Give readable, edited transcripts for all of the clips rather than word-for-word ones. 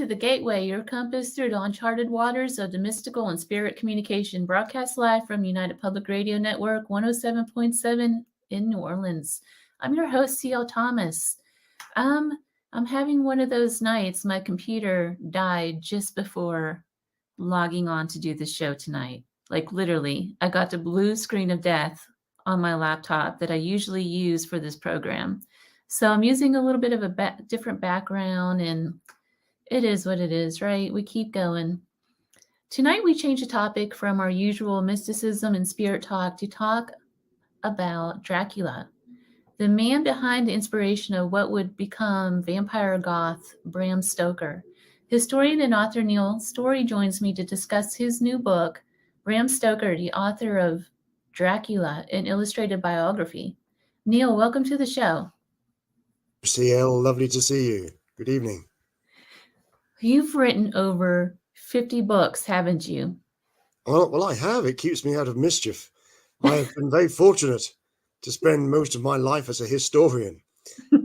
to The Gateway, your compass through the uncharted waters of the mystical and spirit communication, broadcast live from United Public Radio Network 107.7 in New Orleans. I'm your host, C.L. Thomas. I'm having one of those nights. My computer died just before logging on to do the show tonight. Like literally, I got the blue screen of death on my laptop that I usually use for this program. So I'm using a little bit of a different background, and it is what it is, right? We keep going. Tonight we change the topic from our usual mysticism and spirit talk to talk about Dracula, the man behind the inspiration of what would become vampire goth Bram Stoker. Historian and author Neil Storey joins me to discuss his new book, Bram Stoker, the author of Dracula, an illustrated biography. Neil, welcome to the show. CL, lovely to see you. Good evening. You've written over 50 books, haven't you? Well, I have. It keeps me out of mischief. I have been very fortunate to spend most of my life as a historian.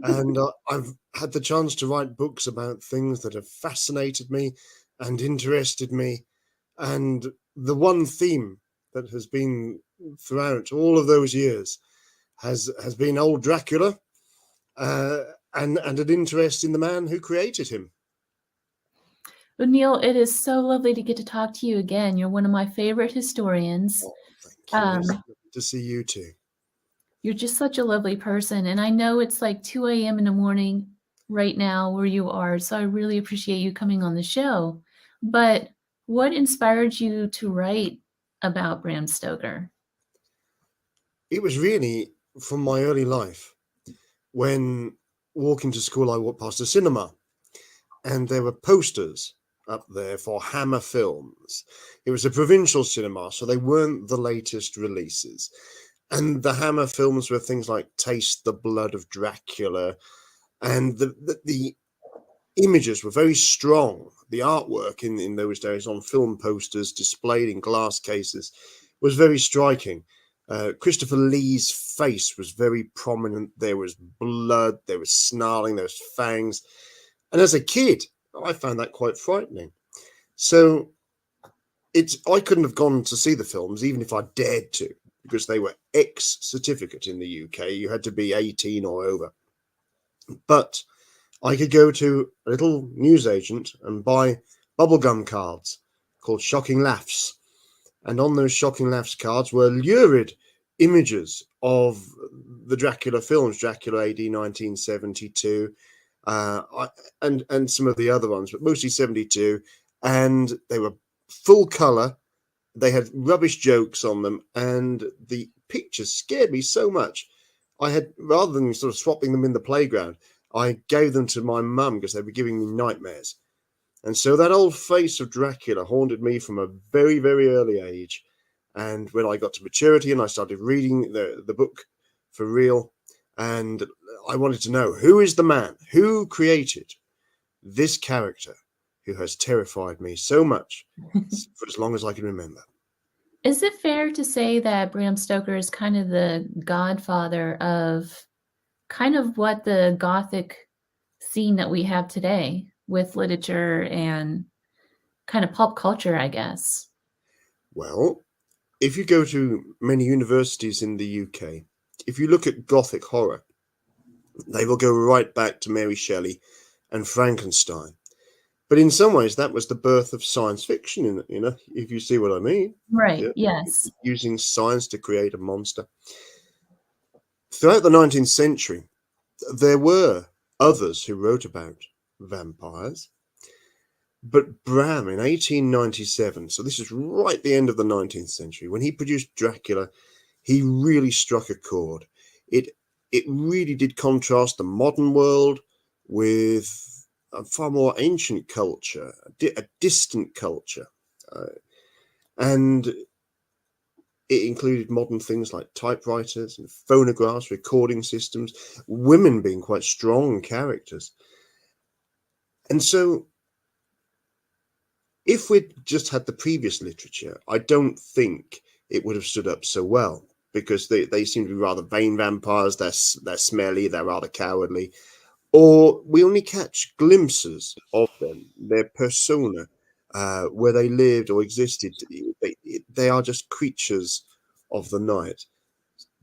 And I've had the chance to write books about things that have fascinated me and interested me. And the one theme that has been throughout all of those years has been old Dracula and an interest in the man who created him. Well, Neil, it is so lovely to get to talk to you again. You're one of my favorite historians. Oh, thank you. It's lovely to see you too. You're just such a lovely person. And I know it's like 2 a.m. in the morning right now where you are. So I really appreciate you coming on the show. But what inspired you to write about Bram Stoker? It was really from my early life. When walking to school, I walked past a cinema and there were posters up there for Hammer Films. It was a provincial cinema, so they weren't the latest releases. And the Hammer Films were things like Taste the Blood of Dracula. And the images were very strong. The artwork in those days on film posters displayed in glass cases was very striking. Christopher Lee's face was very prominent. There was blood, there was snarling, there was fangs. And as a kid, I found that quite frightening. So I couldn't have gone to see the films, even if I dared to, because they were ex-certificate in the UK. You had to be 18 or over. But I could go to a little newsagent and buy bubblegum cards called Shocking Laughs. And on those Shocking Laughs cards were lurid images of the Dracula films, Dracula AD 1972, and some of the other ones, but mostly 72. And they were full color. They had rubbish jokes on them, and the pictures scared me so much. I had, rather than sort of swapping them in the playground, I gave them to my mum because they were giving me nightmares. And so that old face of Dracula haunted me from a very, very early age. And when I got to maturity and I started reading the book for real, and I wanted to know, who is the man who created this character who has terrified me so much for as long as I can remember? Is it fair to say that Bram Stoker is kind of the godfather of kind of what the Gothic scene that we have today with literature and kind of pop culture, I guess? Well, if you go to many universities in the UK, if you look at Gothic horror, they will go right back to Mary Shelley and Frankenstein. But in some ways, that was the birth of science fiction, if you see what I mean. Right, Yeah. yes. Using science to create a monster. Throughout the 19th century, there were others who wrote about vampires. But Bram, in 1897, so this is right at the end of the 19th century, when he produced Dracula, he really struck a chord. It really did contrast the modern world with a far more ancient culture, a distant culture. And it included modern things like typewriters and phonographs, recording systems, women being quite strong characters. And so if we'd just had the previous literature, I don't think it would have stood up so well, because they seem to be rather vain vampires. They're smelly, they're rather cowardly. or we only catch glimpses of them, their persona, where they lived or existed. They are just creatures of the night.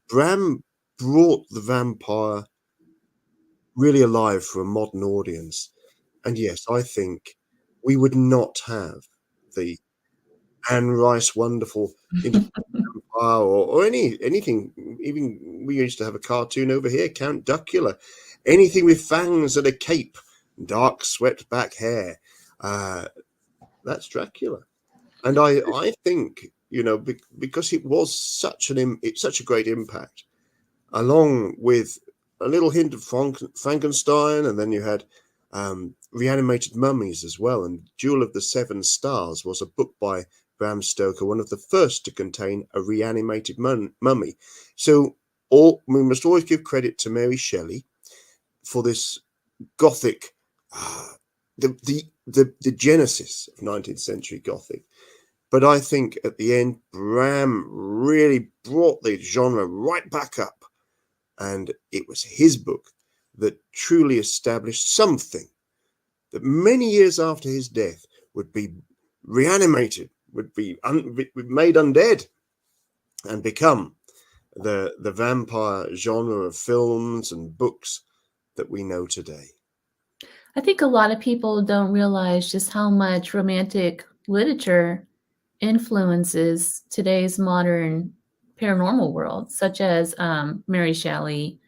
Bram brought the vampire really alive for a modern audience. And yes, I think we would not have the Anne Rice wonderful Independent Empire or anything. Even we used to have a cartoon over here, Count Duckula. Anything with fangs and a cape, dark swept back hair. Uh, that's Dracula. And I think, because it was it's such a great impact, along with a little hint of Frankenstein, and then you had reanimated mummies as well. And Jewel of the Seven Stars was a book by Bram Stoker, one of the first to contain a reanimated mummy. So we must always give credit to Mary Shelley for this Gothic, the genesis of 19th century Gothic. But I think at the end, Bram really brought the genre right back up. And it was his book that truly established something that many years after his death would be reanimated, would be made undead, and become the vampire genre of films and books that we know today. I think a lot of people don't realize just how much romantic literature influences today's modern paranormal world, such as Mary Shelley,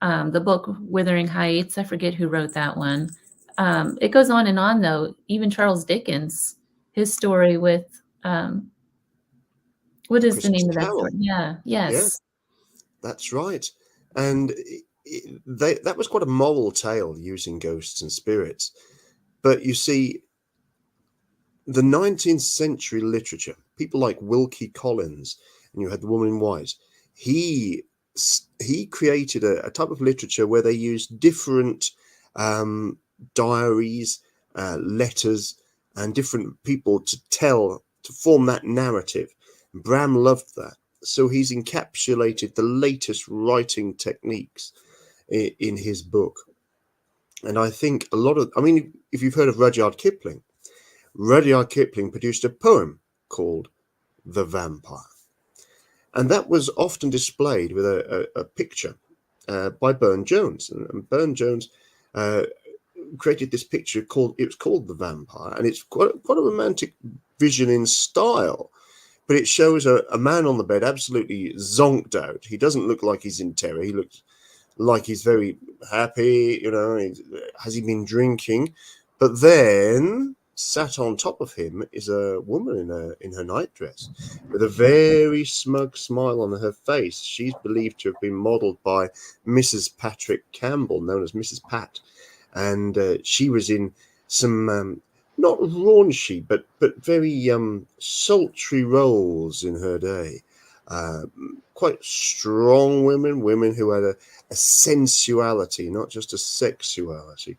the book Wuthering Heights. I forget who wrote that one. It goes on and on, though. Even Charles Dickens, his story with what is the Christmas name of that Carol. story? Yeah, Yeah, yes. that's right. And that was quite a moral tale, using ghosts and spirits. But you see, the 19th century literature, people like Wilkie Collins, and you had The Woman in White, he created a type of literature where they used different diaries, letters, and different people to form that narrative. Bram loved that. So he's encapsulated the latest writing techniques in his book. And I think if you've heard of Rudyard Kipling produced a poem called The Vampire. And that was often displayed with a picture by Burne Jones. And Burne Jones created this picture called The Vampire. And it's quite a romantic vision in style. But it shows a man on the bed absolutely zonked out. He doesn't look like he's in terror. He looks like he's very happy. Has he been drinking? But then sat on top of him is a woman in her nightdress with a very smug smile on her face. She's believed to have been modelled by Mrs. Patrick Campbell, known as Mrs. Pat. And she was in some not raunchy, but very sultry roles in her day. Quite strong women who had a sensuality, not just a sexuality.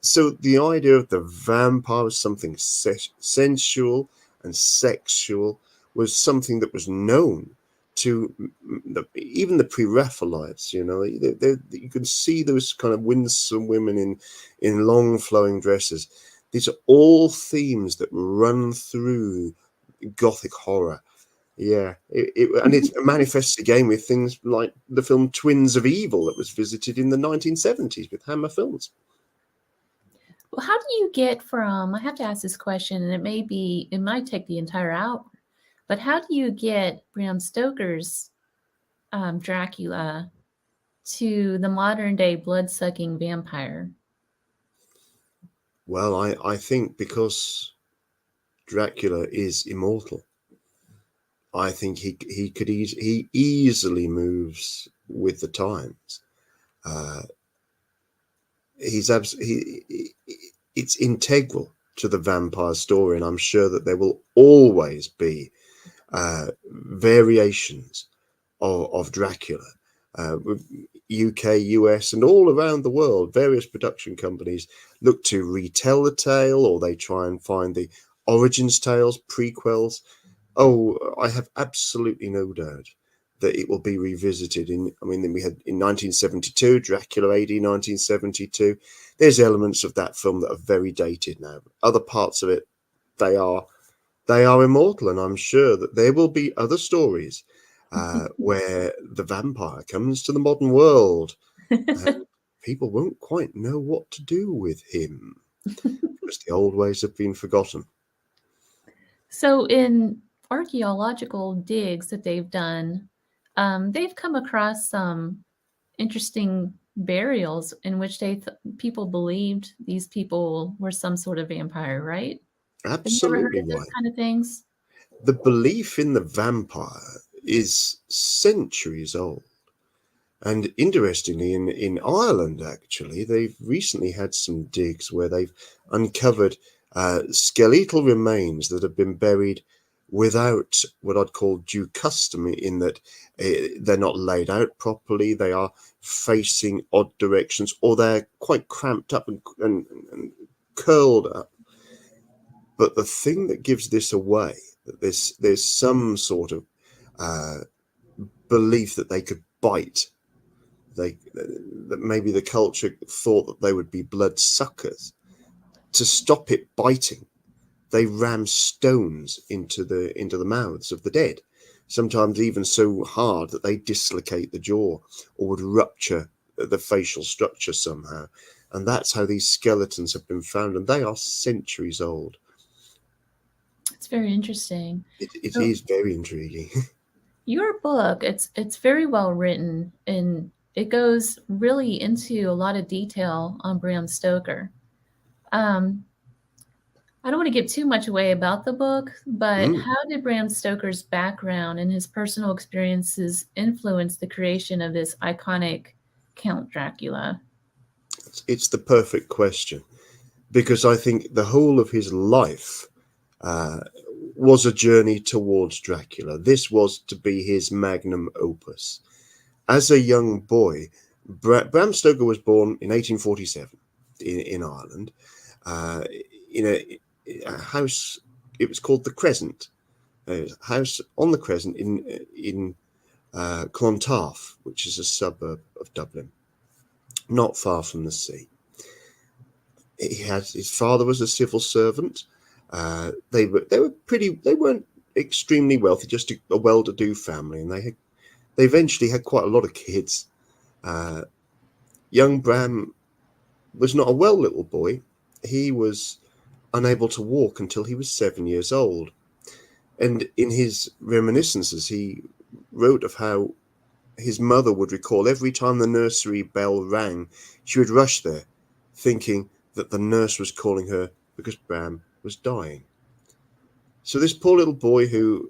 So the idea of the vampire was something sensual and sexual, was something that was known to even the pre-Raphaelites. You can see those kind of winsome women in long flowing dresses. These are all themes that run through Gothic horror. Yeah, and it manifests again with things like the film Twins of Evil that was visited in the 1970s with Hammer Films. Well, how do you get from, I have to ask this question, and it might take the entire hour, but how do you get Bram Stoker's Dracula to the modern day blood-sucking vampire? Well, I think because Dracula is immortal, I think he easily moves with the times. It's integral to the vampire story, and I'm sure that there will always be variations of Dracula. UK, US, and all around the world, various production companies look to retell the tale, or they try and find the origins tales, prequels. Oh, I have absolutely no doubt that it will be revisited. Then we had in 1972, Dracula AD 1972. There's elements of that film that are very dated now. Other parts of it, they are immortal, and I'm sure that there will be other stories where the vampire comes to the modern world and people won't quite know what to do with him because the old ways have been forgotten. So, in archaeological digs that they've done, they've come across some interesting burials in which people believed these people were some sort of vampire, right? Have you ever heard Absolutely of those right. kind of things? The belief in the vampire is centuries old. And interestingly, in Ireland, actually, they've recently had some digs where they've uncovered skeletal remains that have been buried without what I'd call due custom, in that they're not laid out properly, they are facing odd directions, or they're quite cramped up and curled up. But the thing that gives this away, that there's some sort of belief that they could bite. That maybe the culture thought that they would be blood suckers. To stop it biting, they ram stones into the mouths of the dead, sometimes even so hard that they dislocate the jaw or would rupture the facial structure somehow. And that's how these skeletons have been found, and they are centuries old. It's very interesting. It So, is very intriguing. your book, it's very well written, and it goes really into a lot of detail on Bram Stoker. Um, I don't want to give too much away about the book, but Mm. how did Bram Stoker's background and his personal experiences influence the creation of this iconic Count Dracula? It's the perfect question, because I think the whole of his life was a journey towards Dracula. This was to be his magnum opus. As a young boy, Bram Stoker was born in 1847 in Ireland, uh, in a house. It was called the Crescent, a house on the Crescent in Clontarf, which is a suburb of Dublin, not far from the sea. His father was a civil servant. They were pretty. They weren't extremely wealthy, just a well-to-do family, and they eventually had quite a lot of kids. Young Bram was not a well little boy. He was unable to walk until he was 7 years old, and in his reminiscences, he wrote of how his mother would recall every time the nursery bell rang, she would rush there, thinking that the nurse was calling her because Bram was dying. So this poor little boy, who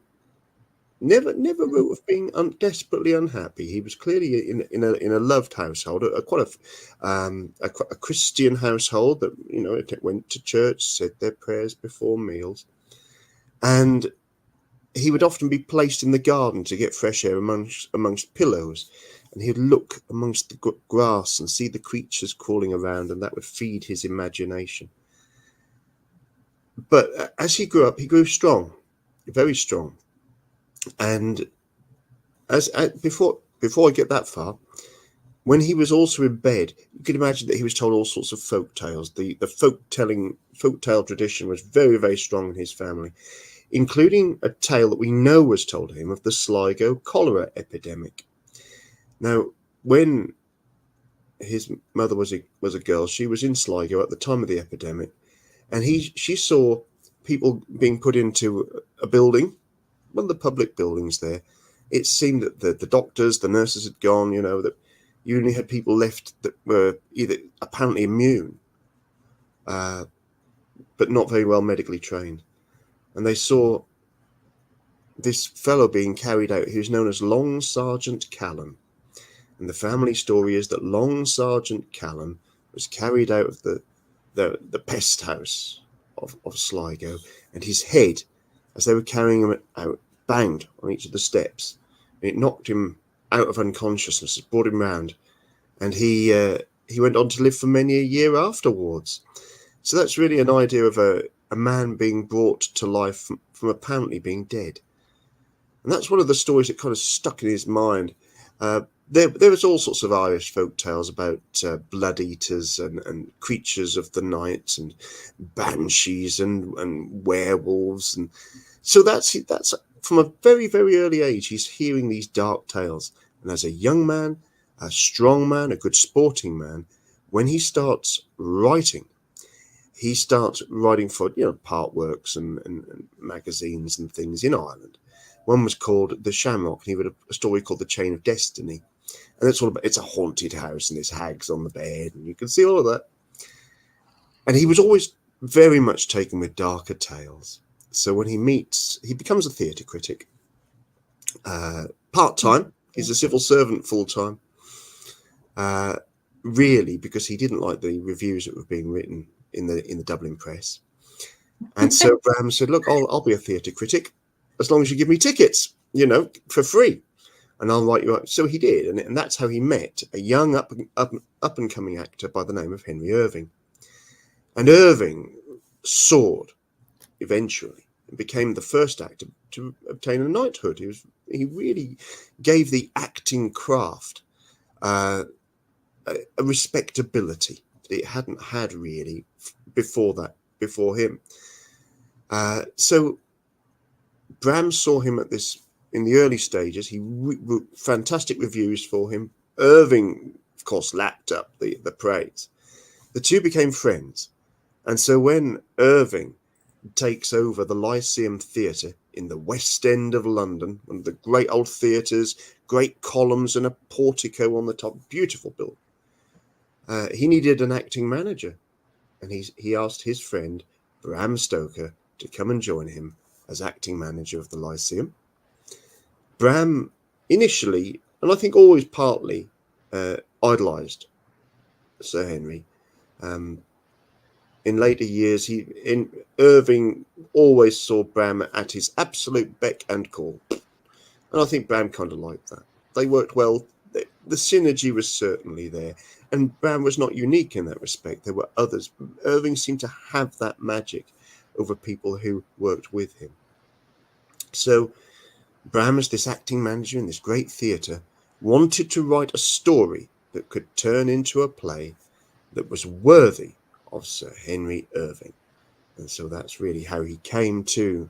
never wrote of being desperately unhappy. He was clearly in a loved household, a Christian household that went to church, said their prayers before meals, and he would often be placed in the garden to get fresh air amongst pillows, and he'd look amongst the grass and see the creatures crawling around, and that would feed his imagination. But as he grew up, he grew strong, very strong. And before I get that far, when he was also in bed, you could imagine that he was told all sorts of folk tales. The folk tale tradition was very, very strong in his family, including a tale that we know was told him of the Sligo cholera epidemic. Now, when his mother was a girl, she was in Sligo at the time of the epidemic, and she saw people being put into a building, one of the public buildings there. It seemed that the doctors, the nurses had gone, that you only had people left that were either apparently immune, but not very well medically trained. And they saw this fellow being carried out who's known as Long Sergeant Callan. And the family story is that Long Sergeant Callan was carried out of the pest house of Sligo, and his head, as they were carrying him out, banged on each of the steps. And it knocked him out of unconsciousness. It brought him round, and he went on to live for many a year afterwards. So that's really an idea of a man being brought to life from apparently being dead. And that's one of the stories that kind of stuck in his mind. There was all sorts of Irish folk tales about blood eaters and creatures of the night and banshees and werewolves. And so that's from a very, very early age, he's hearing these dark tales. And as a young man, a strong man, a good sporting man, when he starts writing for, part works and magazines and things in Ireland. One was called The Shamrock, and he wrote a story called The Chain of Destiny. And it's a haunted house, and there's hags on the bed, and you can see all of that. And he was always very much taken with darker tales. So when he becomes a theatre critic, part-time. He's a civil servant full-time. Really, because he didn't like the reviews that were being written in the Dublin press. And so Bram said, look, I'll be a theatre critic as long as you give me tickets, for free, and I'll write you up. So he did, and that's how he met a young up and coming actor by the name of Henry Irving. And Irving soared eventually and became the first actor to obtain a knighthood. He really gave the acting craft a respectability that it hadn't had really before him. So Bram saw him in the early stages. He wrote fantastic reviews for him. Irving, of course, lapped up the praise. The two became friends. And so when Irving takes over the Lyceum Theatre in the West End of London, one of the great old theatres, great columns and a portico on the top, beautiful building, he needed an acting manager. And he asked his friend, Bram Stoker, to come and join him as acting manager of the Lyceum. Bram initially, and I think always partly, idolised Sir Henry. In later years, Irving always saw Bram at his absolute beck and call. And I think Bram kind of liked that. They worked well. The synergy was certainly there. And Bram was not unique in that respect. There were others. Irving seemed to have that magic over people who worked with him. So Bram, as this acting manager in this great theatre, wanted to write a story that could turn into a play that was worthy of Sir Henry Irving. And so that's really how he came to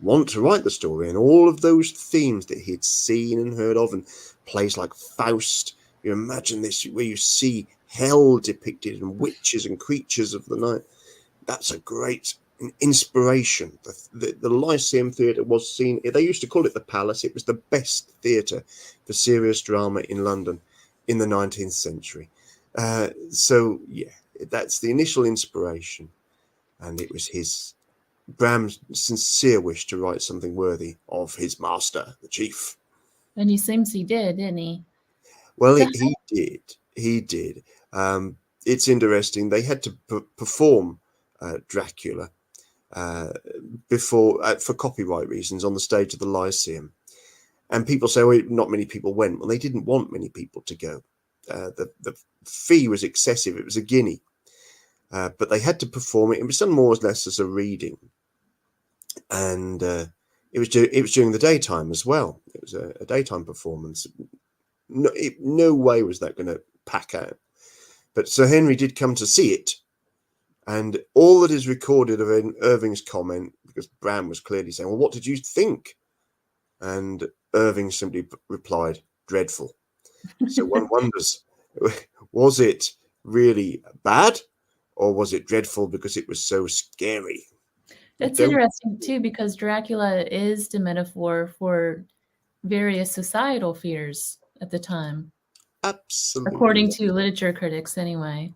want to write the story, and all of those themes that he'd seen and heard of, and plays like Faust. You imagine this, where you see hell depicted and witches and creatures of the night. That's a great inspiration. The Lyceum Theatre was seen, they used to call it the Palace. It was the best theatre for serious drama in London in the 19th century. So yeah, that's the initial inspiration, and it was Bram's sincere wish to write something worthy of his master, the chief. And he seems he did, didn't he? Well, he did. He did. It's interesting. They had to perform Dracula before, for copyright reasons, on the stage of the Lyceum. And people say, well, not many people went. Well, they didn't want many people to go. The fee was excessive. It was a guinea. But they had to perform it. It was done more or less as a reading. And it was during the daytime as well. It was a daytime performance. No way was that going to pack out. But Sir Henry did come to see it. And all that is recorded of Irving's comment, because Bram was clearly saying, well, what did you think? And Irving simply replied, dreadful. So one wonders, was it really bad, or was it dreadful because it was so scary? It's interesting, too, because Dracula is the metaphor for various societal fears at the time. Absolutely. According to literature critics, anyway.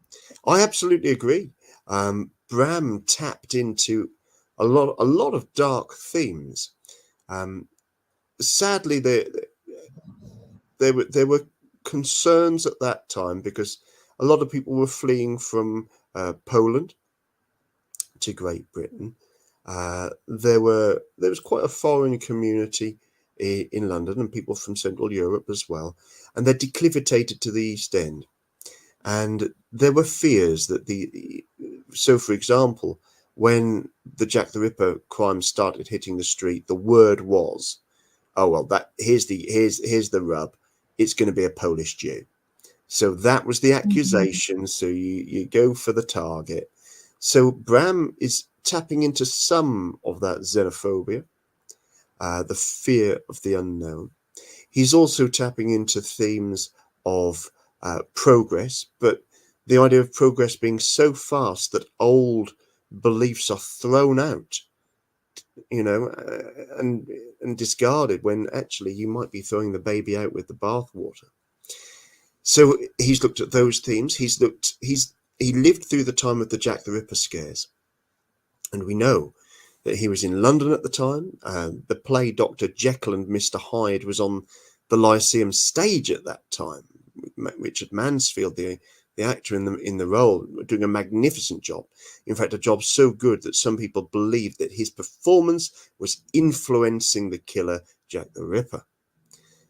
I absolutely agree. Bram tapped into a lot of dark themes. Sadly, there were concerns at that time because a lot of people were fleeing from Poland to Great Britain. There was quite a foreign community in London, and people from Central Europe as well, and they declivitated to the East End. And there were fears that so for example, when the Jack the Ripper crimes started hitting the street, the word was oh well, that here's the rub. It's going to be a Polish Jew. So that was the accusation. So you go for the target. So Bram is tapping into some of that xenophobia, the fear of the unknown. He's also tapping into themes of progress, but the idea of progress being so fast that old beliefs are thrown out, and discarded, when actually you might be throwing the baby out with the bathwater. So he's looked at those themes. He lived through the time of the Jack the Ripper scares, and we know that he was in London at the time. The play Dr. Jekyll and Mr. Hyde was on the Lyceum stage at that time. Richard Mansfield, the actor in the role, doing a magnificent job. In fact, a job so good that some people believed that his performance was influencing the killer Jack the Ripper.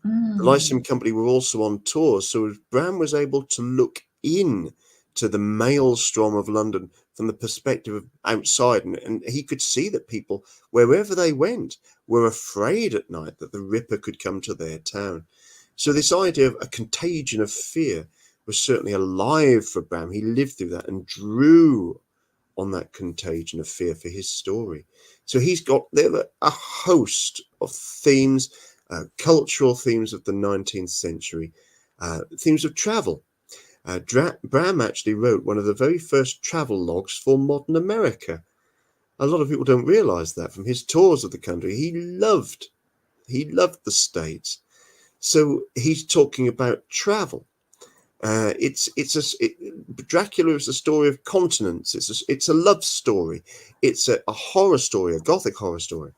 The Lyceum Company were also on tour, so Bram was able to look in to the maelstrom of London from the perspective of outside, and he could see that people, wherever they went, were afraid at night that the Ripper could come to their town. So this idea of a contagion of fear was certainly alive for Bram. He lived through that and drew on that contagion of fear for his story. So there were a host of themes, cultural themes of the 19th century, themes of travel. Bram actually wrote one of the very first travel logs for modern America. A lot of people don't realize that from his tours of the country. He loved the States. So he's talking about travel. Dracula is a story of continents. It's a love story. It's a horror story, a gothic horror story.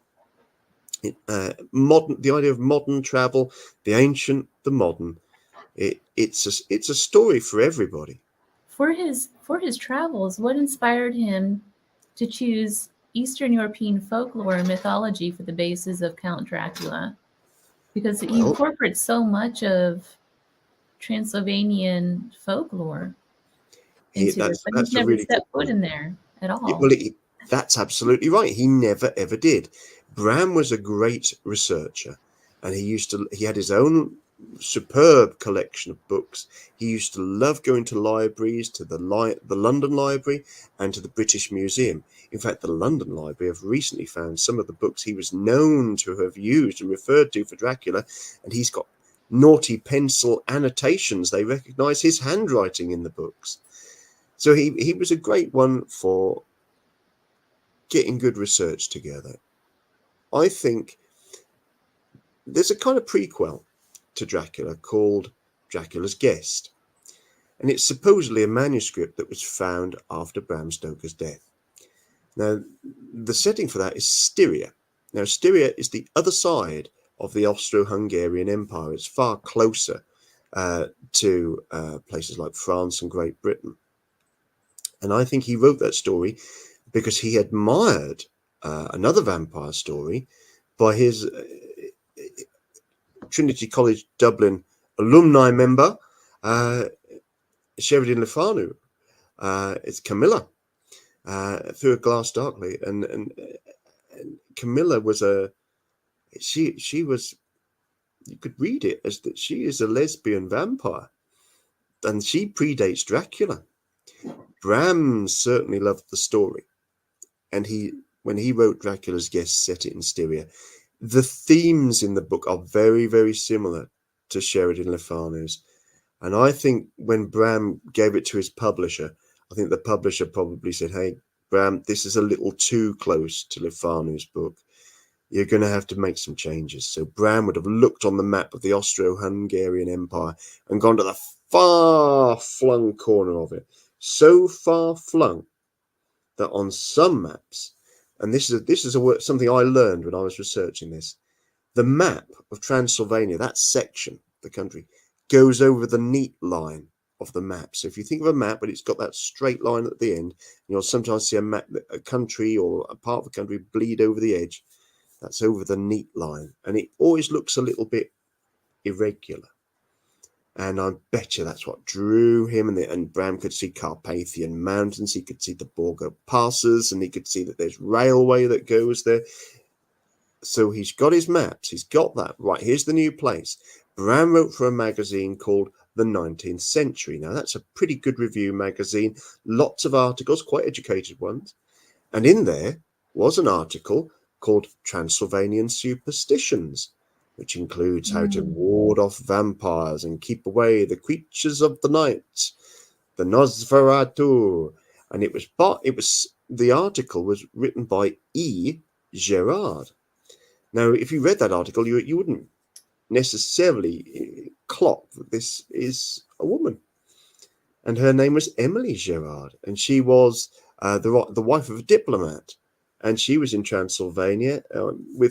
The idea of modern travel, the ancient, the modern. It's a story for everybody. For his travels, what inspired him to choose Eastern European folklore and mythology for the basis of Count Dracula? Because he incorporates so much of Transylvanian folklore into it, but he's never stepped foot in there at all. Well, that's absolutely right. He never ever did. Bram was a great researcher, and he had his own superb collection of books. He used to love going to libraries, to the London Library and to the British Museum. In fact, the London Library have recently found some of the books he was known to have used and referred to for Dracula, and he's got naughty pencil annotations. They recognize his handwriting in the books. So he was a great one for getting good research together. I think there's a kind of prequel to Dracula called Dracula's Guest, and it's supposedly a manuscript that was found after Bram Stoker's death. Now, the setting for that is Styria. Now, Styria is the other side of the Austro-Hungarian Empire. It's far closer to places like France and Great Britain. And I think he wrote that story because he admired another vampire story by his Trinity College Dublin alumni member, Sheridan Le Fanu. It's Camilla, Through a Glass Darkly. And Camilla was she was, you could read it as that she is a lesbian vampire, and she predates Dracula. Bram certainly loved the story, and when he wrote Dracula's Guest, set it in Styria. The themes in the book are very, very similar to Sheridan Le Fanu's, and I think when Bram gave it to his publisher, I think the publisher probably said, "Hey, Bram, this is a little too close to Le Fanu's book. You're going to have to make some changes." So Bram would have looked on the map of the Austro-Hungarian Empire and gone to the far-flung corner of it, so far-flung that on some maps, and this is something I learned when I was researching this, the map of Transylvania, that section, the country, goes over the neat line of the map. So if you think of a map, but it's got that straight line at the end, you'll sometimes see a country or a part of a country bleed over the edge. That's over the neat line, and it always looks a little bit irregular. And I bet you that's what drew him. And Bram could see Carpathian Mountains, he could see the Borgo Passes, and he could see that there's railway that goes there. So he's got his maps. He's got that. Right, here's the new place. Bram wrote for a magazine called The 19th Century. Now, that's a pretty good review magazine. Lots of articles, quite educated ones. And in there was an article called Transylvanian Superstitions, which includes how to ward off vampires and keep away the creatures of the night, the Nosferatu. And the article was written by E. Gerard. Now, if you read that article, you wouldn't necessarily clock that this is a woman. And her name was Emily Gerard, and she was the wife of a diplomat. And she was in Transylvania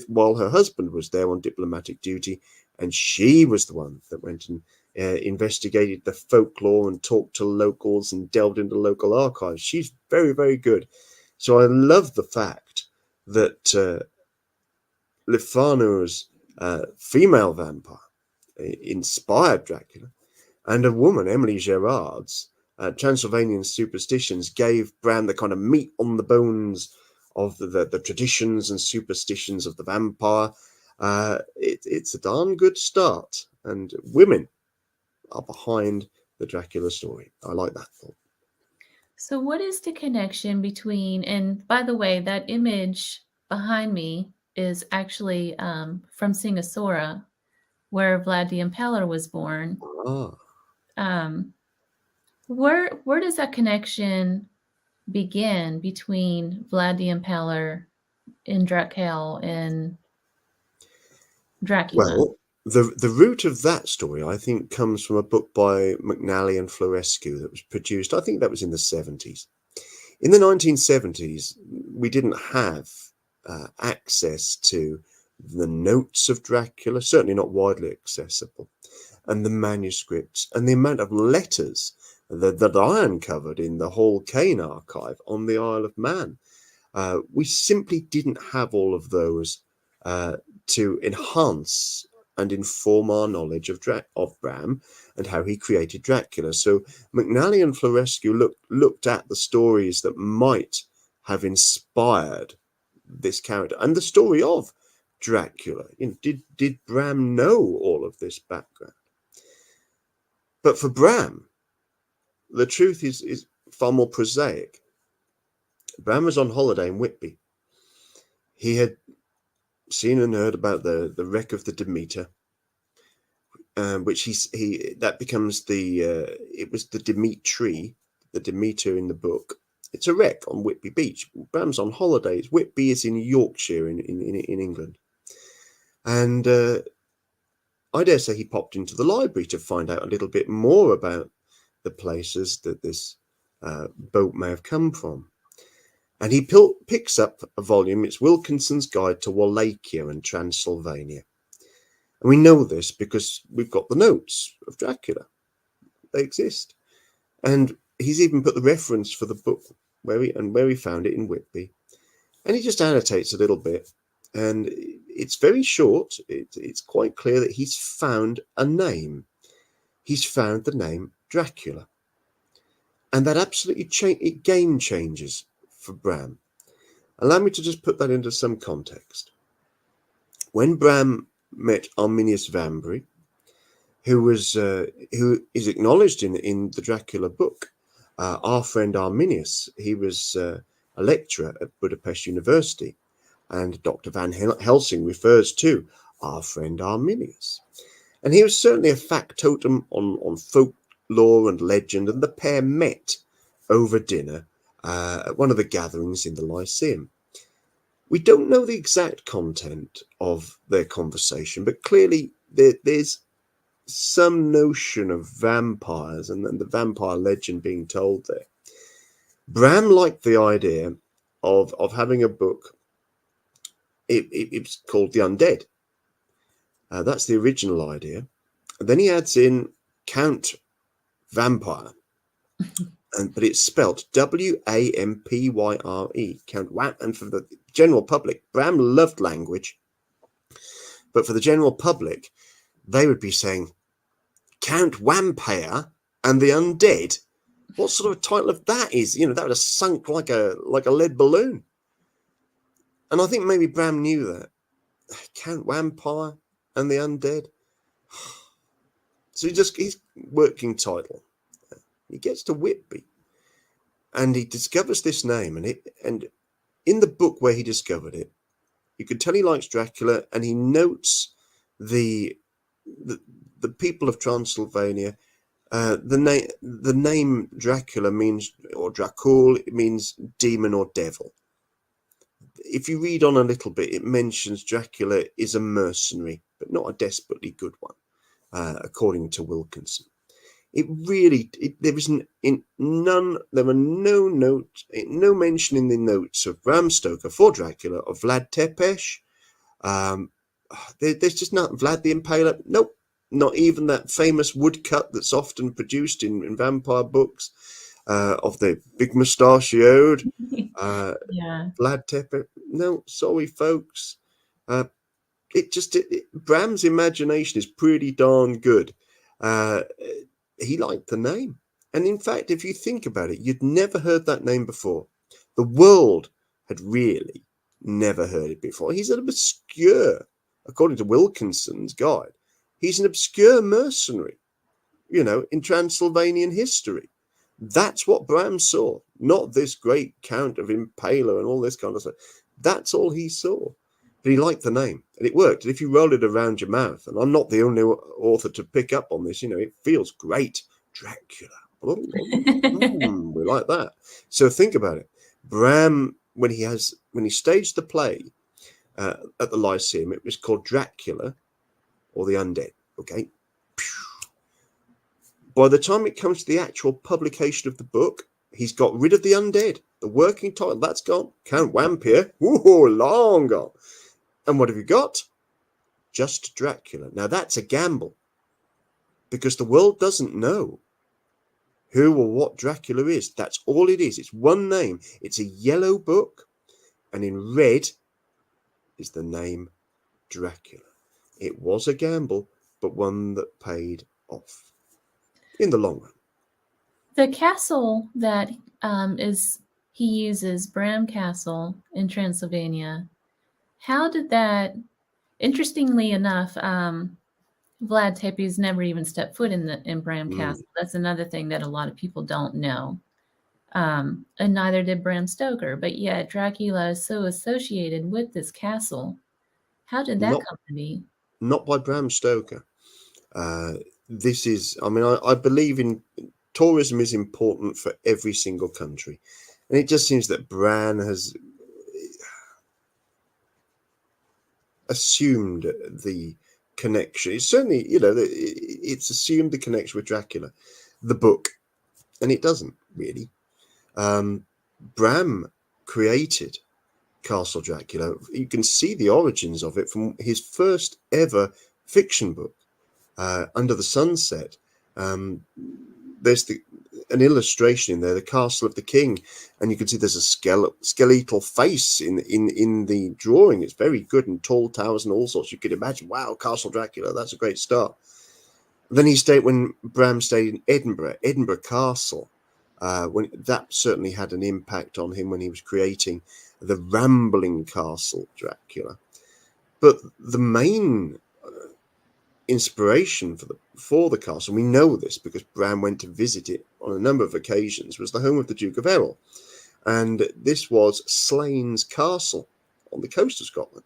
while her husband was there on diplomatic duty. And she was the one that went and investigated the folklore and talked to locals and delved into local archives. She's very, very good. So I love the fact that Le Fanu's female vampire inspired Dracula, and a woman, Emily Gerard's Transylvanian Superstitions, gave Bram the kind of meat on the bones of the traditions and superstitions of the vampire. It's a darn good start, and women are behind the Dracula story. I like that thought. So, what is the connection between, and by the way, that image behind me is actually from Singasora, where Vlad the Impaler was born. Um, where does that connection begin between Vlad the Impaler and Dracula and Dracula? Well, the root of that story, I think, comes from a book by McNally and Florescu that was produced, I think that was in the 70s. In the 1970s, we didn't have access to the notes of Dracula, certainly not widely accessible, and the manuscripts, and the amount of letters that I uncovered in the Hall Cain archive on the Isle of Man. We simply didn't have all of those to enhance and inform our knowledge of Bram and how he created Dracula. So McNally and Florescu looked at the stories that might have inspired this character and the story of Dracula. Did Bram know all of this background? But for Bram, the truth is far more prosaic. Bram was on holiday in Whitby. He had seen and heard about the wreck of the Demeter, which that becomes it was the Dimitri, the Demeter in the book. It's a wreck on Whitby Beach. Bram's on holidays. Whitby is in Yorkshire in England. And I dare say he popped into the library to find out a little bit more about the places that this boat may have come from. And he picks up a volume. It's Wilkinson's Guide to Wallachia and Transylvania. And we know this because we've got the notes of Dracula. They exist. And he's even put the reference for the book where he found it in Whitby. And he just annotates a little bit. And it's very short. It's quite clear that he's found a name. He's found the name Dracula. And that absolutely game changes for Bram. Allow me to just put that into some context. When Bram met Arminius Vambery, who is acknowledged in the Dracula book, our friend Arminius, he was a lecturer at Budapest University, and Dr. Van Helsing refers to our friend Arminius. And he was certainly a factotum on folklore and legend, and the pair met over dinner at one of the gatherings in the Lyceum. We don't know the exact content of their conversation, but clearly there's some notion of vampires and the vampire legend being told there. Bram liked the idea of having a book. It's called The Undead. That's the original idea. And then he adds in Count Vampire. But it's spelt Wampyre, Count Wamp. And for the general public, Bram loved language. But for the general public, they would be saying, Count Vampire and the Undead? What sort of title of that is? That would have sunk like a lead balloon. And I think maybe Bram knew that. Count Vampire and the Undead. So his working title. He gets to Whitby, and he discovers this name, and in the book where he discovered it, you could tell he likes Dracula, and he notes the people of Transylvania. The name Dracula means, or Dracul, it means demon or devil. If you read on a little bit, it mentions Dracula is a mercenary, but not a desperately good one, according to Wilkinson. There were no mention in the notes of Bram Stoker for Dracula of Vlad Tepes. There's just not Vlad the Impaler. Nope, not even that famous woodcut that's often produced in vampire books of the big mustachioed Yeah. Vlad Tepes. No, sorry, folks. Bram's imagination is pretty darn good. He liked the name. And in fact, if you think about it, you'd never heard that name before. The world had really never heard it before. He's an obscure, according to Wilkinson's guide, he's an obscure mercenary, in Transylvanian history. That's what Bram saw, not this great Count of Impaler and all this kind of stuff. That's all he saw. But he liked the name, and it worked. And if you roll it around your mouth, and I'm not the only author to pick up on this, it feels great. Dracula. We like that. So think about it. Bram, when he staged the play at the Lyceum, it was called Dracula or the Undead. Okay. By the time it comes to the actual publication of the book, he's got rid of the Undead. The working title, that's gone. Count Vampire, long gone. And what have you got? Just Dracula. Now that's a gamble, because the world doesn't know who or what Dracula is. That's all it is. It's one name. It's a yellow book, and in red is the name Dracula. It was a gamble, but one that paid off in the long run. The castle that he uses, Bram Castle in Transylvania. How did that? Interestingly enough, Vlad Tepes never even stepped foot in Bram Castle. That's another thing that a lot of people don't know. And neither did Bram Stoker. But yet Dracula is so associated with this castle. How did that come to be? Not by Bram Stoker. This is, I believe in tourism is important for every single country. And it just seems that Bram has assumed the connection. It's certainly, it's assumed the connection with Dracula, the book, and it doesn't really. Bram created Castle Dracula. You can see the origins of it from his first ever fiction book, Under the Sunset. There's an illustration in there, the Castle of the King, and you can see there's a skeletal face in the drawing. It's very good, and tall towers and all sorts. You could imagine, wow, Castle Dracula, that's a great start. Then when Bram stayed in Edinburgh Castle, when that certainly had an impact on him when he was creating the rambling Castle Dracula. But the main inspiration for the castle, we know this because Bram went to visit it on a number of occasions, was the home of the Duke of Errol, and this was Slains Castle on the coast of Scotland.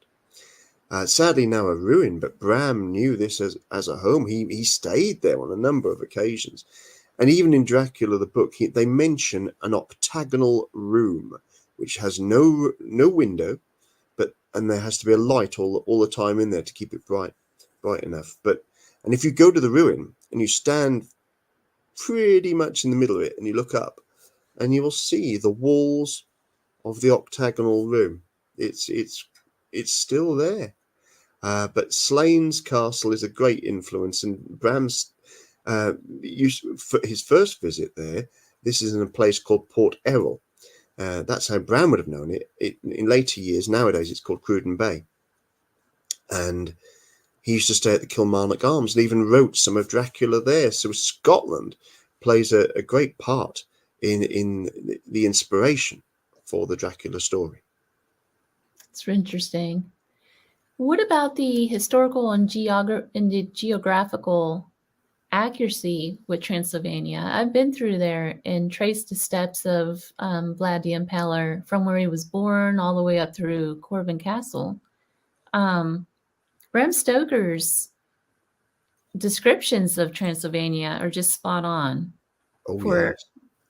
Sadly now a ruin, but Bram knew this as a home. He stayed there on a number of occasions, and even in Dracula the book they mention an octagonal room which has no window, and there has to be a light all the time in there to keep it bright enough. And if you go to the ruin and you stand pretty much in the middle of it and you look up, and you will see the walls of the octagonal room. It's still there. But Slains Castle is a great influence, and Bram's for his first visit there, this is in a place called Port Errol. That's how Bram would have known it. In later years, nowadays it's called Cruden Bay. And he used to stay at the Kilmarnock Arms and even wrote some of Dracula there. So Scotland plays a great part in the inspiration for the Dracula story. It's interesting. What about the historical and the geographical accuracy with Transylvania? I've been through there and traced the steps of Vlad the Impaler from where he was born all the way up through Corvin Castle. Um, Bram Stoker's descriptions of Transylvania are just spot on Oh for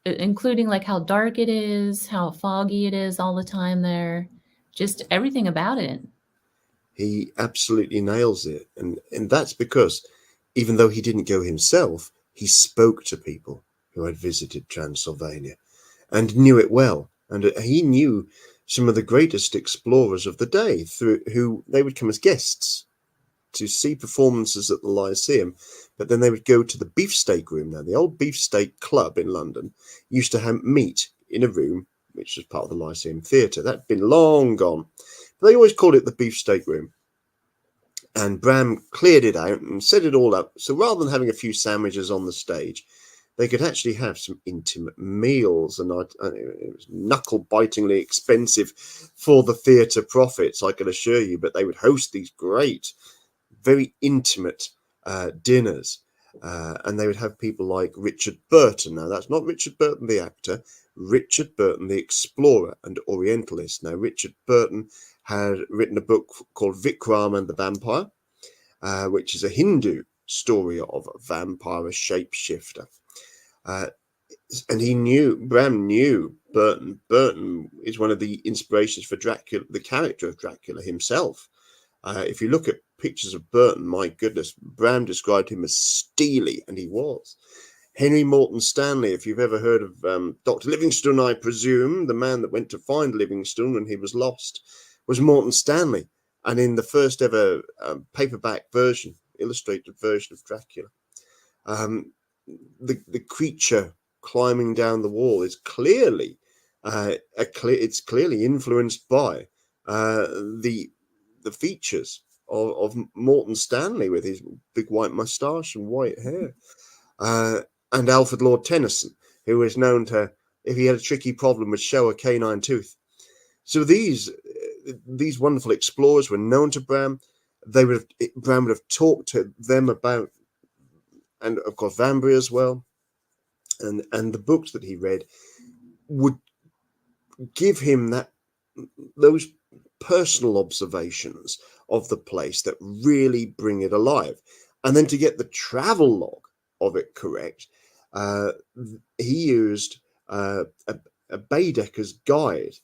yes. including like how dark it is, how foggy it is all the time there, just everything about it. He absolutely nails it, and that's because even though he didn't go himself, he spoke to people who had visited Transylvania and knew it well, and he knew some of the greatest explorers of the day through who they would come as guests to see performances at the Lyceum, but then they would go to the Beefsteak Room. Now, the old Beefsteak Club in London used to meet in a room which was part of the Lyceum Theatre. That'd been long gone. They always called it the Beefsteak Room. And Bram cleared it out and set it all up. So rather than having a few sandwiches on the stage, they could actually have some intimate meals. And it was knuckle-bitingly expensive for the theatre profits, I can assure you. But they would host these great, very intimate dinners. And they would have people like Richard Burton. Now, that's not Richard Burton, the actor. Richard Burton, the explorer and Orientalist. Now, Richard Burton had written a book called Vikram and the Vampire, which is a Hindu story of a vampire, a shapeshifter. And Bram knew Burton. Burton is one of the inspirations for Dracula, the character of Dracula himself. If you look at pictures of Burton, my goodness, Bram described him as steely, and he was. Henry Morton Stanley, if you've ever heard of Dr. Livingstone, I presume, the man that went to find Livingstone when he was lost, was Morton Stanley. And in the first ever paperback version, illustrated version of Dracula, the creature climbing down the wall is clearly it's clearly influenced by the features of Morton Stanley with his big white moustache and white hair. And Alfred Lord Tennyson, who is known to, if he had a tricky problem, would show a canine tooth. So these wonderful explorers were known to Bram. Bram would have talked to them about, and of course Vanbrugh as well, and the books that he read would give him those personal observations of the place that really bring it alive. And then to get the travel log of it correct, he used a Baedeker's guide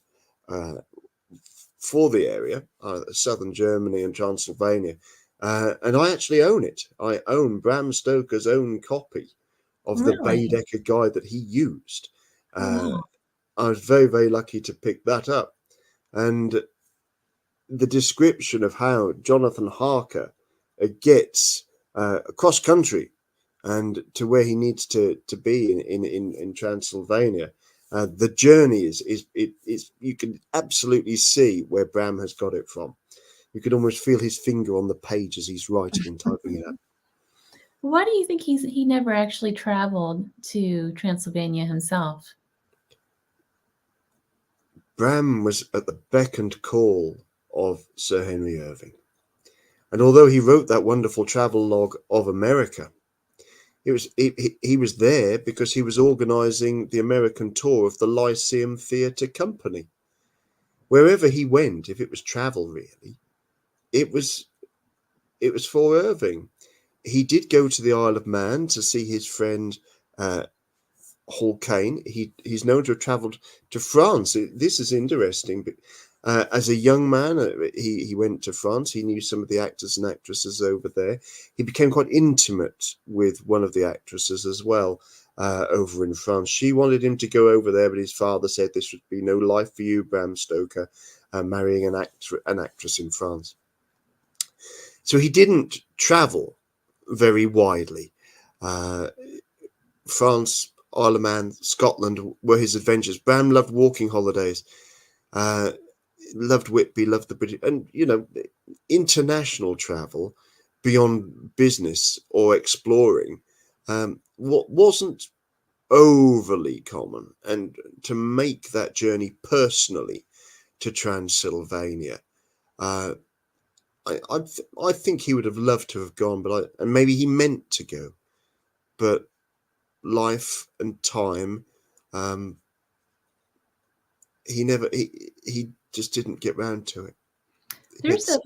for the area, southern Germany and Transylvania. And I actually own it. I own Bram Stoker's own copy of the Really? Baedeker guide that he used. Wow. I was very, very lucky to pick that up. And the description of how Jonathan Harker gets across country and to where he needs to be in Transylvania, the journey is you can absolutely see where Bram has got it from. You could almost feel his finger on the page as he's writing and typing it up. Why do you think he never actually traveled to Transylvania himself? Bram was at the beck and call of Sir Henry Irving. And although he wrote that wonderful travel log of America, he was there because he was organizing the American tour of the Lyceum Theatre Company. Wherever he went, if it was travel really, it was for Irving. He did go to the Isle of Man to see his friend Hall Caine. He's known to have travelled to France. This is interesting. But as a young man, he went to France. He knew some of the actors and actresses over there. He became quite intimate with one of the actresses as well over in France. She wanted him to go over there, but his father said this would be no life for you, Bram Stoker, marrying an actress in France. So he didn't travel very widely. France, Isle of Man, Scotland were his adventures. Bram loved walking holidays, loved Whitby, loved the British, and international travel beyond business or exploring what wasn't overly common. And to make that journey personally to Transylvania, I think he would have loved to have gone, and maybe he meant to go, but life and time, he just didn't get round to it. There's a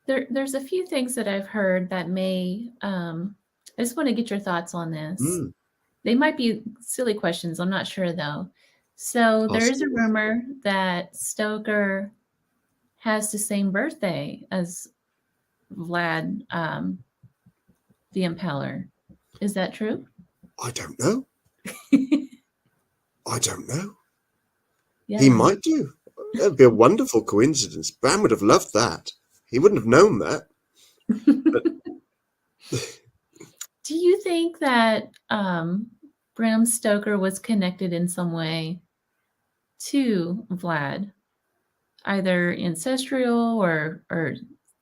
there's a few things that I've heard that may I just want to get your thoughts on this. They might be silly questions, I'm not sure though. So there is a rumor that Stoker has the same birthday as Vlad the Impaler. Is that true? I don't know. I don't know. Yeah. He might do. That'd be a wonderful coincidence. Bram would have loved that. He wouldn't have known that. But... Do you think that Bram Stoker was connected in some way to Vlad, either ancestral or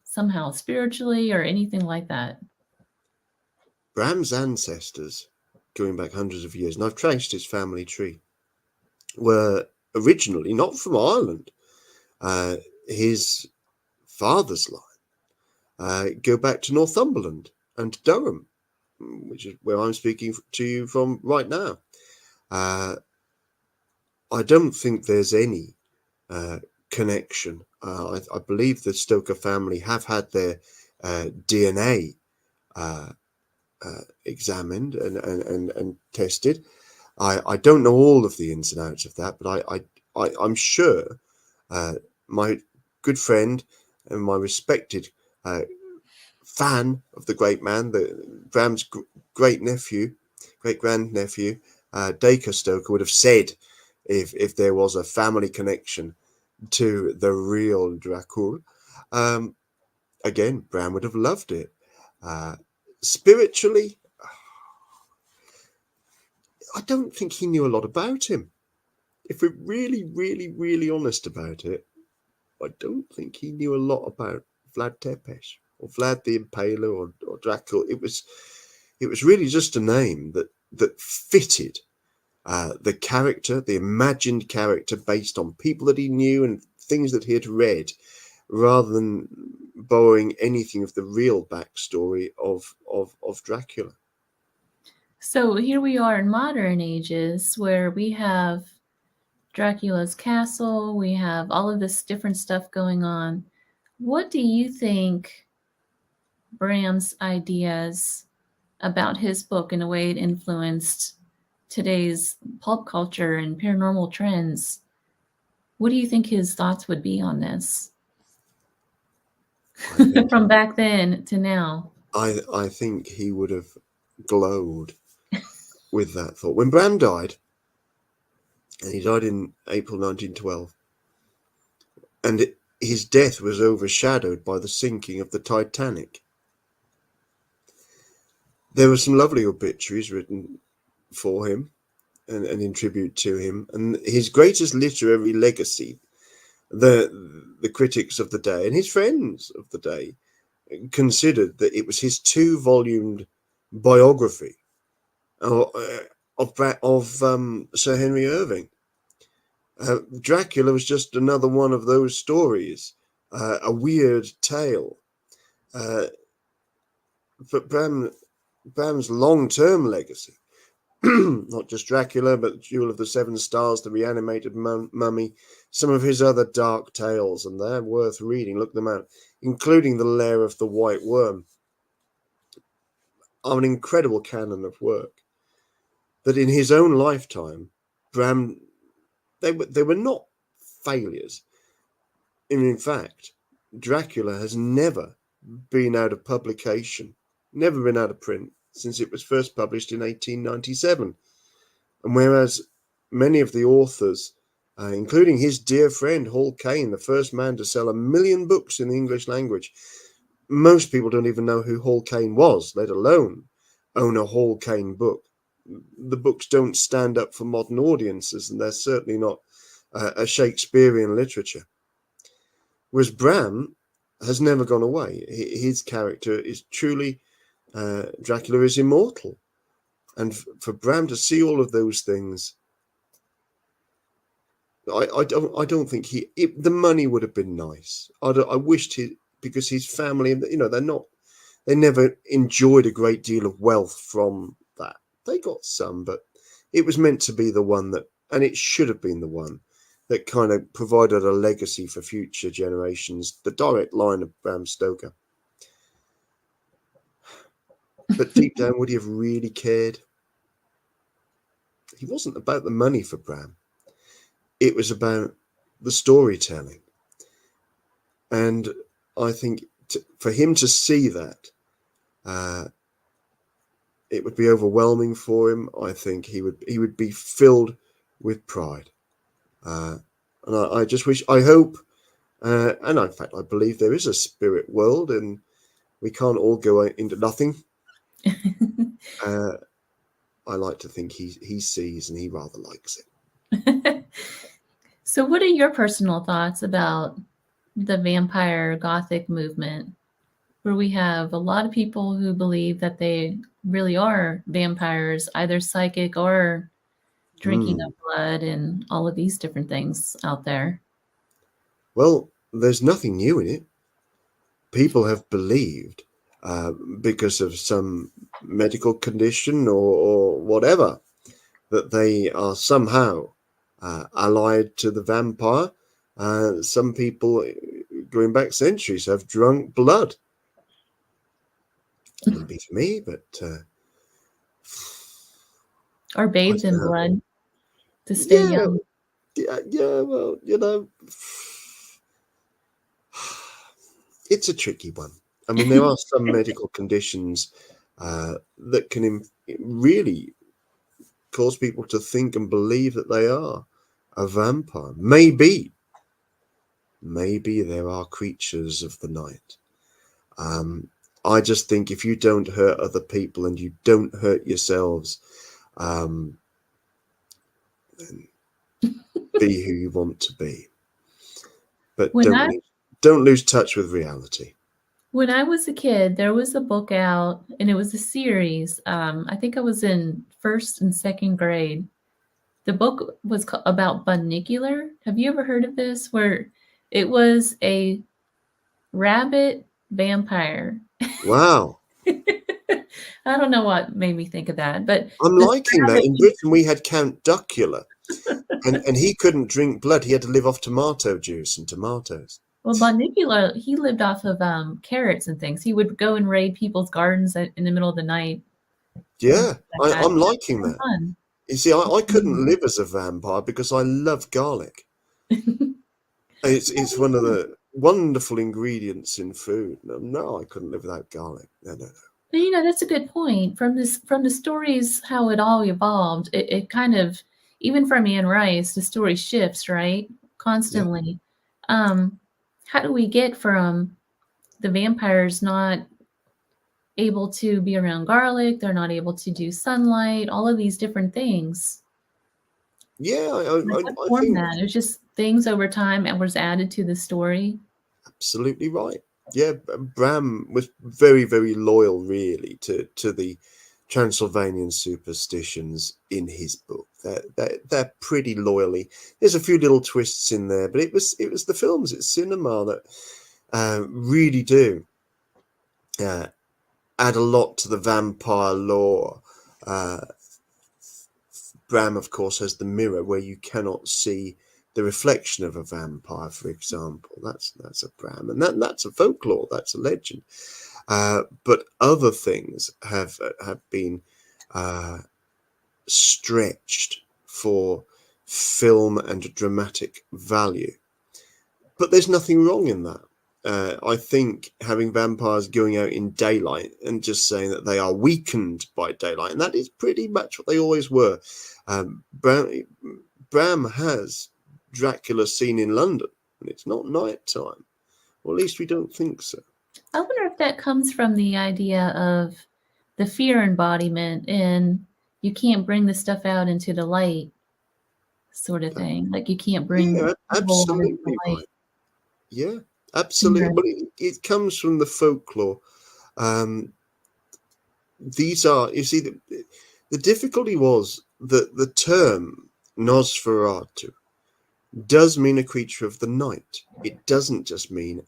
somehow spiritually or anything like that? Bram's ancestors, going back hundreds of years, and I've traced his family tree, were originally not from Ireland. His father's line go back to Northumberland and Durham, which is where I'm speaking to you from right now. I don't think there's any connection. I believe the Stoker family have had their DNA examined and tested. I don't know all of the ins and outs of that, but I'm sure my good friend and my respected fan of the great man, Bram's great grandnephew, Dacre Stoker, would have said if there was a family connection to the real Dracula. Again, Bram would have loved it. Spiritually, I don't think he knew a lot about him. If we're really, really, really honest about it, I don't think he knew a lot about Vlad Tepes or Vlad the Impaler or Dracula. It was really just a name that fitted the character, the imagined character, based on people that he knew and things that he had read, rather than borrowing anything of the real backstory of Dracula. So here we are in modern ages where we have Dracula's castle, we have all of this different stuff going on. What do you think Bram's ideas about his book and the way it influenced today's pulp culture and paranormal trends? What do you think his thoughts would be on this? From back then to now? I think he would have glowed with that thought. When Bram died, and he died in April 1912, and his death was overshadowed by the sinking of the Titanic. There were some lovely obituaries written for him and in tribute to him, and his greatest literary legacy, the critics of the day and his friends of the day considered that it was his 2-volumed biography of Sir Henry Irving. Dracula was just another one of those stories, a weird tale. But Bram's long-term legacy, not just Dracula, but Jewel of the Seven Stars, The Reanimated Mummy, some of his other dark tales, and they're worth reading. Look them out, including The Lair of the White Worm, are an incredible canon of work. That in his own lifetime, Bram, they were not failures. In fact, Dracula has never been out of publication, never been out of print since it was first published in 1897. And whereas many of the authors, including his dear friend Hall Caine, the first man to sell 1 million books in the English language, most people don't even know who Hall Caine was, let alone own a Hall Caine book. The books don't stand up for modern audiences, and they're certainly not a Shakespearean literature. Whereas Bram has never gone away. His character is truly, Dracula is immortal. And for Bram to see all of those things, I don't think the money would have been nice. I wished because his family, they never enjoyed a great deal of wealth from that. They got some, but it was meant to be the one that, and it should have been the one that kind of provided a legacy for future generations, the direct line of Bram Stoker. But deep down, would he have really cared? He wasn't about the money for Bram. It was about the storytelling. And I think for him to see that, it would be overwhelming for him. I think he would be filled with pride. And I just wish, I hope, and in fact, I believe there is a spirit world and we can't all go into nothing. I like to think he sees and he rather likes it. So what are your personal thoughts about the vampire gothic movement, where we have a lot of people who believe that they really are vampires, either psychic or drinking of blood and all of these different things out there? Well, there's nothing new in it. People have believed because of some medical condition or whatever, that they are somehow allied to the vampire. Some people, going back centuries, have drunk blood. It wouldn't be for me, but or bathed in blood to stay young. Yeah, well, it's a tricky one. I mean, there are some medical conditions that can really cause people to think and believe that they are a vampire. Maybe there are creatures of the night. I just think if you don't hurt other people and you don't hurt yourselves, then be who you want to be. But don't lose touch with reality. When I was a kid, there was a book out, and it was a series. I think I was in 1st and 2nd grade. The book was about Bunnicular. Have you ever heard of this? Where it was a rabbit vampire. Wow. I don't know what made me think of that, but I'm liking that. In Britain, we had Count Dracula, and he couldn't drink blood. He had to live off tomato juice and tomatoes. Well, Bunnicular, he lived off of carrots and things. He would go and raid people's gardens in the middle of the night. Yeah, I'm liking that. Fun. You see, I couldn't live as a vampire because I love garlic. It's one of the wonderful ingredients in food. No, I couldn't live without garlic. No. But, that's a good point. From the stories, how it all evolved, it kind of, even from Anne Rice, the story shifts, right? Constantly. Yeah. How do we get from the vampires not able to be around garlic, they're not able to do sunlight, all of these different things? Yeah, I think that it was just things over time and was added to the story. Absolutely right. Yeah, Bram was very, very loyal, really, to the Transylvanian superstitions in his book. They're pretty loyally. There's a few little twists in there, but it was the films, it's cinema that really do add a lot to the vampire lore. Bram, of course, has the mirror where you cannot see the reflection of a vampire, for example. That's a Bram, and that's a folklore, that's a legend. But other things have been stretched for film and dramatic value. But there's nothing wrong in that. I think having vampires going out in daylight and just saying that they are weakened by daylight, and that is pretty much what they always were. Bram has Dracula seen in London, and it's not night time. Or at least we don't think so. I wonder if that comes from the idea of the fear embodiment and you can't bring the stuff out into the light sort of thing. Like you can't bring absolutely right. Yeah, absolutely. But it comes from the folklore. These are, you see, the difficulty was that the term Nosferatu does mean a creature of the night. It doesn't just mean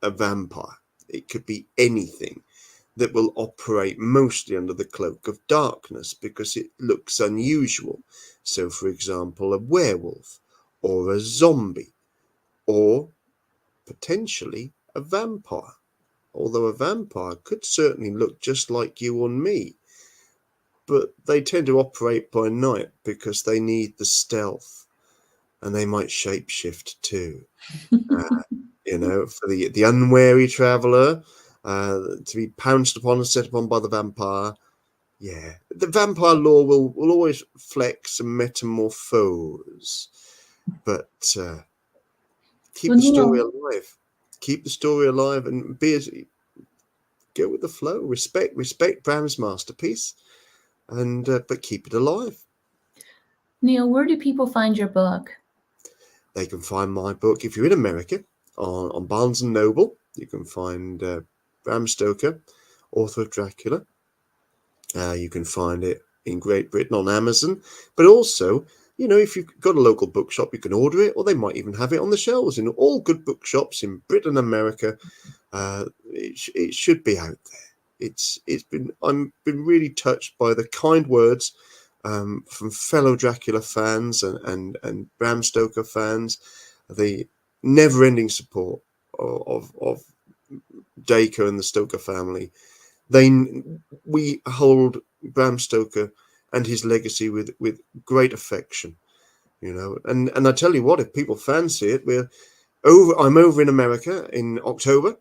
a vampire. It could be anything that will operate mostly under the cloak of darkness because it looks unusual. So, for example, a werewolf or a zombie or potentially a vampire. Although a vampire could certainly look just like you or me, but they tend to operate by night because they need the stealth, and they might shapeshift too. For the unwary traveller, to be pounced upon and set upon by the vampire. Yeah, the vampire lore will always flex and metamorphose, but keep Well, the story Neil, alive. Keep the story alive and go with the flow. Respect Bram's masterpiece, and but keep it alive. Neil, where do people find your book? They can find my book if you're in America on Barnes and Noble. You can find Bram Stoker, author of Dracula. You can find it in Great Britain on Amazon, but also, if you've got a local bookshop, you can order it, or they might even have it on the shelves in all good bookshops in Britain and America. It should be out there. I'm been really touched by the kind words from fellow Dracula fans and Bram Stoker fans, the never-ending support of Dacre and the Stoker family. We hold Bram Stoker and his legacy with great affection, and I tell you what, if people fancy it, I'm over in America in October,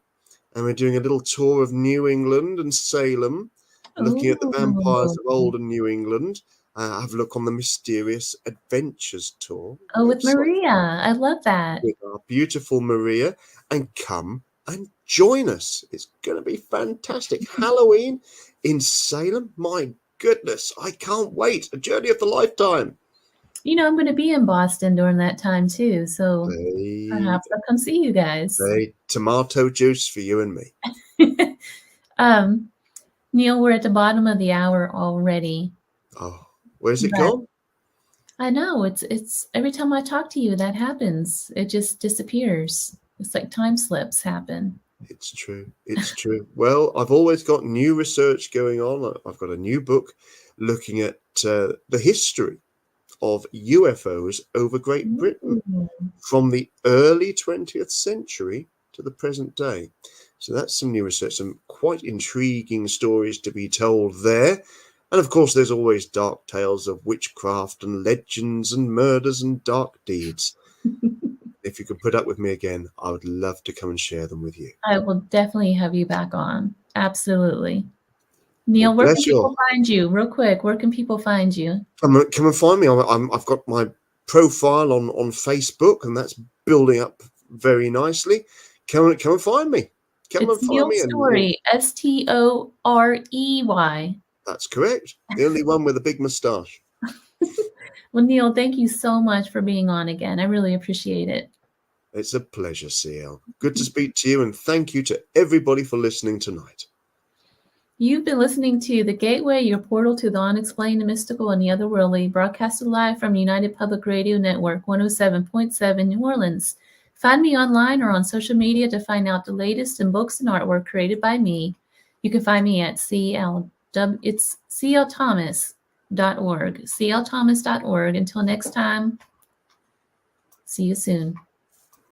and we're doing a little tour of New England and Salem, looking at the vampires of olden New England. Have a look on the Mysterious Adventures tour with website Maria. I love that. with our beautiful Maria, and come and join us. It's going to be fantastic. Halloween in Salem. My goodness, I can't wait. A journey of the lifetime. I'm going to be in Boston during that time too, so perhaps I'll come see you guys. Tomato juice for you and me. Neil, we're at the bottom of the hour already. Oh, where's it gone? I know, it's every time I talk to you, that happens. It just disappears. It's like time slips happen. It's true. It's true. Well, I've always got new research going on. I've got a new book looking at the history of UFOs over Great Britain from the early 20th century to the present day. So that's some new research, some quite intriguing stories to be told there. And of course, there's always dark tales of witchcraft and legends and murders and dark deeds. If you could put up with me again, I would love to come and share them with you. I will definitely have you back on. Absolutely. Neil, where can people find you? Real quick, where can people find you? Come and find me. I've got my profile on Facebook, and that's building up very nicely. Come and find me. Come and find me. Storey, Storey. That's correct. The only one with a big moustache. Well, Neil, thank you so much for being on again. I really appreciate it. It's a pleasure, CL. Good to speak to you, and thank you to everybody for listening tonight. You've been listening to The Gateway, your portal to the unexplained, the mystical, and the otherworldly, broadcasted live from United Public Radio Network, 107.7 New Orleans. Find me online or on social media to find out the latest in books and artwork created by me. You can find me at it's clthomas.org, clthomas.org. Until next time, see you soon.